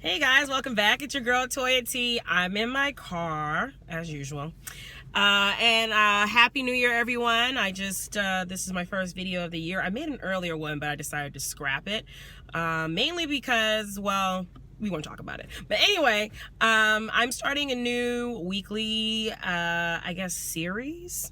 Hey guys, welcome back. It's your girl Toya T. I'm in my car as usual. And happy new year everyone. This is my first video of the year. I made an earlier one, but I decided to scrap it. Mainly because, well, we won't talk about it. But anyway, I'm starting a new weekly, series.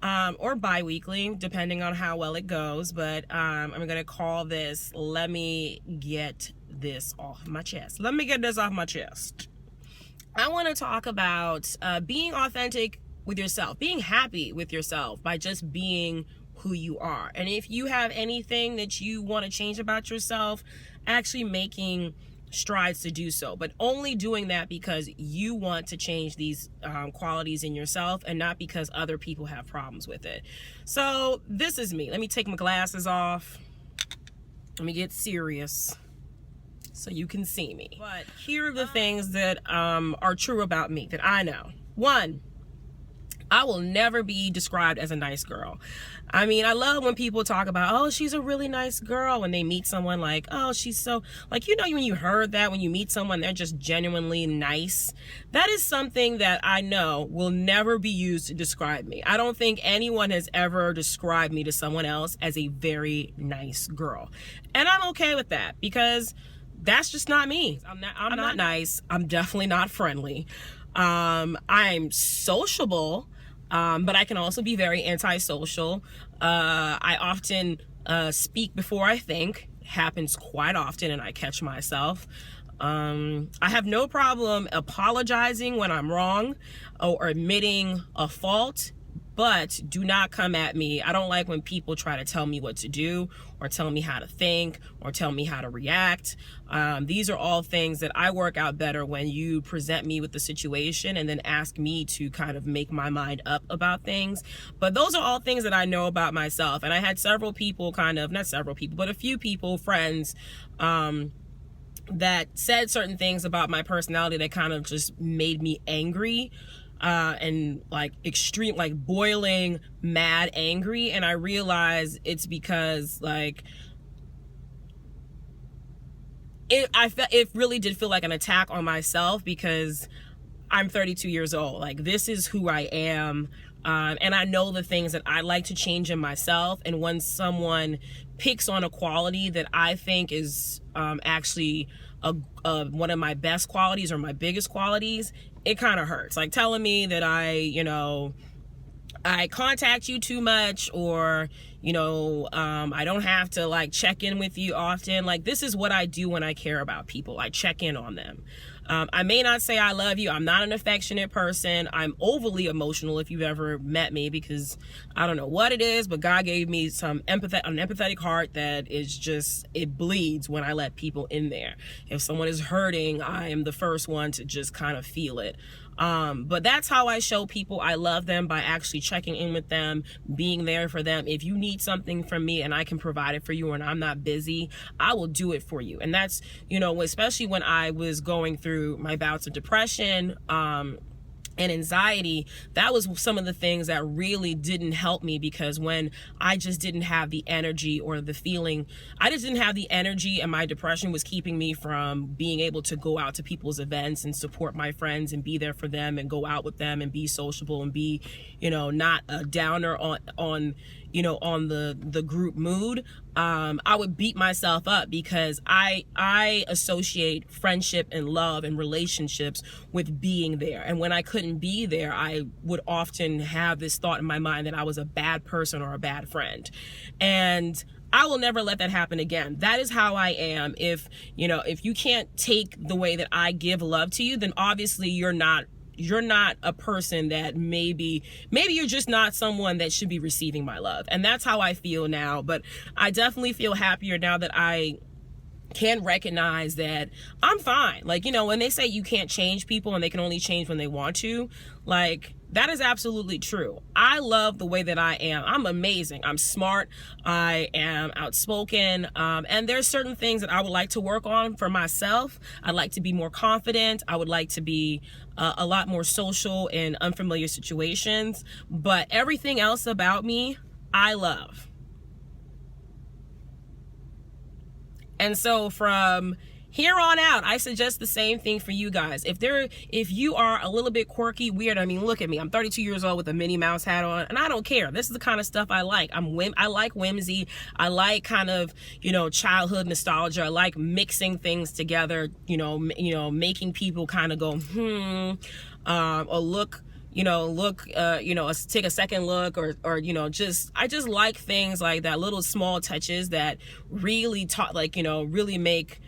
Or bi-weekly, depending on how well it goes. But I'm gonna call this "Let Me Get This Off My Chest." Let me get this off my chest. I want to talk about being authentic with yourself, being happy with yourself by just being who you are. And if you have anything that you want to change about yourself, actually making strides to do so, but only doing that because you want to change these qualities in yourself and not because other people have problems with it. So this is me. Let me take my glasses off. Let me get serious so you can see me. But here are the things that are true about me that I know. One, I will never be described as a nice girl. I mean, I love when people talk about, oh, she's a really nice girl, when they meet someone, like, oh, she's so, like, you know, when you heard that, when you meet someone, they're just genuinely nice. That is something that I know will never be used to describe me. I don't think anyone has ever described me to someone else as a very nice girl. And I'm okay with that because that's just not me. I'm not nice. I'm definitely not friendly. I'm sociable. But I can also be very antisocial. I often speak before I think. Happens quite often, and I catch myself. I have no problem apologizing when I'm wrong or admitting a fault, but do not come at me. I don't like when people try to tell me what to do or tell me how to think or tell me how to react. These are all things that I work out better when you present me with the situation and then ask me to kind of make my mind up about things. But those are all things that I know about myself. And I had several people not several people, but a few people, friends, that said certain things about my personality that kind of just made me angry. And like extreme, like boiling mad angry. And I realized it's because like it really did feel like an attack on myself because I'm 32 years old. Like, this is who I am. And I know the things that I like to change in myself. And when someone picks on a quality that I think is actually one of my best qualities or my biggest qualities, it kind of hurts. Like telling me that I contact you too much, or, I don't have to like check in with you often. Like, this is what I do when I care about people. I check in on them. I may not say I love you. I'm not an affectionate person. I'm overly emotional if you've ever met me, because I don't know what it is, but God gave me an empathetic heart that is just, it bleeds when I let people in there. If someone is hurting, I am the first one to just kind of feel it. But that's how I show people I love them, by actually checking in with them, being there for them. If you need something from me and I can provide it for you and I'm not busy, I will do it for you. And that's, especially when I was going through my bouts of depression, and anxiety, that was some of the things that really didn't help me, because when I just didn't have the energy or the feeling, I just didn't have the energy, and my depression was keeping me from being able to go out to people's events and support my friends and be there for them and go out with them and be sociable and be, not a downer on the group mood. I would beat myself up because I associate friendship and love and relationships with being there. And when I couldn't be there, I would often have this thought in my mind that I was a bad person or a bad friend. And I will never let that happen again. That is how I am. If you can't take the way that I give love to you, then obviously you're not a person that maybe you're just not someone that should be receiving my love. And that's how I feel now. But I definitely feel happier now that I can recognize that I'm fine. Like, when they say you can't change people and they can only change when they want to, like, that is absolutely true. I love the way that I am. I'm amazing. I'm smart. I am outspoken. And there's certain things that I would like to work on for myself. I'd like to be more confident. I would like to be a lot more social in unfamiliar situations. But everything else about me, I love. And so from here on out, I suggest the same thing for you guys. If you are a little bit quirky, weird, I mean, look at me. I'm 32 years old with a Minnie Mouse hat on, and I don't care. This is the kind of stuff I like. I like whimsy. I like kind of, childhood nostalgia. I like mixing things together, making people kind of go, or look, take a second look, or I just like things like that, little small touches that really really make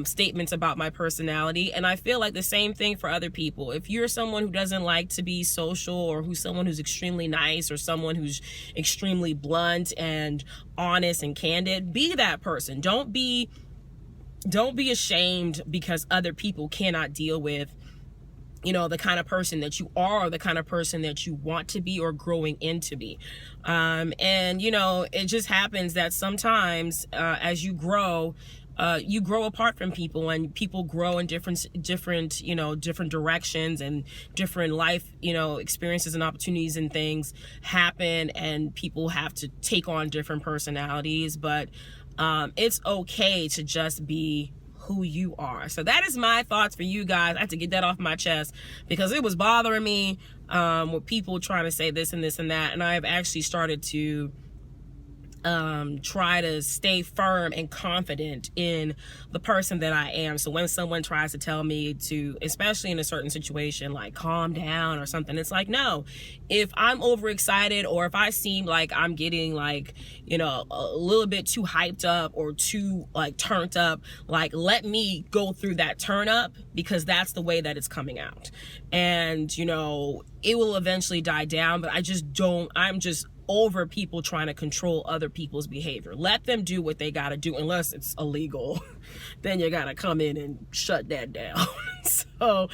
statements about my personality. And I feel like the same thing for other people. If you're someone who doesn't like to be social, or who's someone who's extremely nice, or someone who's extremely blunt and honest and candid, be that person. Don't be ashamed because other people cannot deal with the kind of person that you are, or the kind of person that you want to be or growing into be. And it just happens that sometimes as you grow apart from people, and people grow in different directions, and different life, experiences and opportunities and things happen, and people have to take on different personalities. But it's okay to just be who you are. So that is my thoughts for you guys. I had to get that off my chest because it was bothering me with people trying to say this and this and that. And I've actually started to try to stay firm and confident in the person that I am. So when someone tries to tell me to, especially in a certain situation, like calm down or something, it's like, no, if I'm overexcited, or if I seem like I'm getting like, a little bit too hyped up or too like turned up, like let me go through that turn up, because that's the way that it's coming out. And, it will eventually die down, but I'm just over people trying to control other people's behavior. Let them do what they gotta do, unless it's illegal. Then you gotta come in and shut that down. So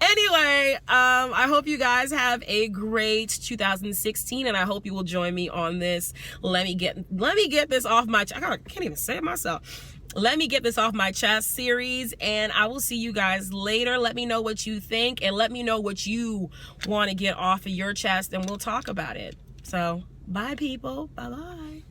anyway, I hope you guys have a great 2016, and I hope you will join me on this let me get this off my I can't even say it myself. Let me get this off my chest series, and I will see you guys later. Let me know what you think, and let me know what you want to get off of your chest, and we'll talk about it. So bye people. Bye bye.